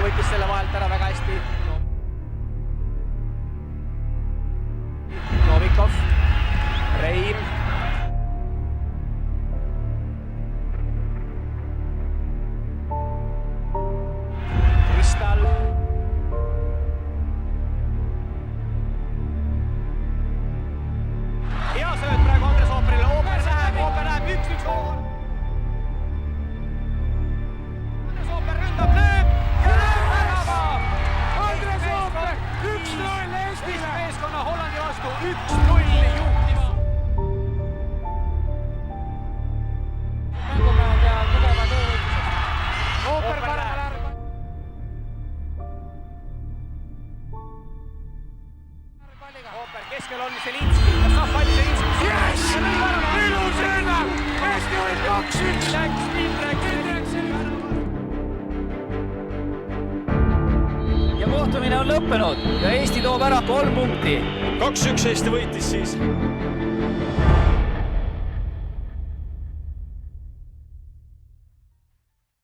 Marko võttis selle vahelt ära väga hästi. Novikov, Reim. Kristal. Hea sööd praegu Andres Ooperile. Ooper läheb 1-1 hool. Andres Ooper ründab, lööb ja lööb värava. Andres Ooper 1-0 Eestile. Meeskonna Hollandi vastu 1-0 juhtima. Mängupäevad ja tugeva töövõitlused. Ooper paremal äärel. Ooper keskel on Zelinski, kas saab palli Zelinski? Yes! Ilus rünnak! Eesti võit 2-1! Läks Indrek. Ja kohtumine on lõppenud ja Eesti toob ära 3 punkti. 2-1 Eesti võitis siis.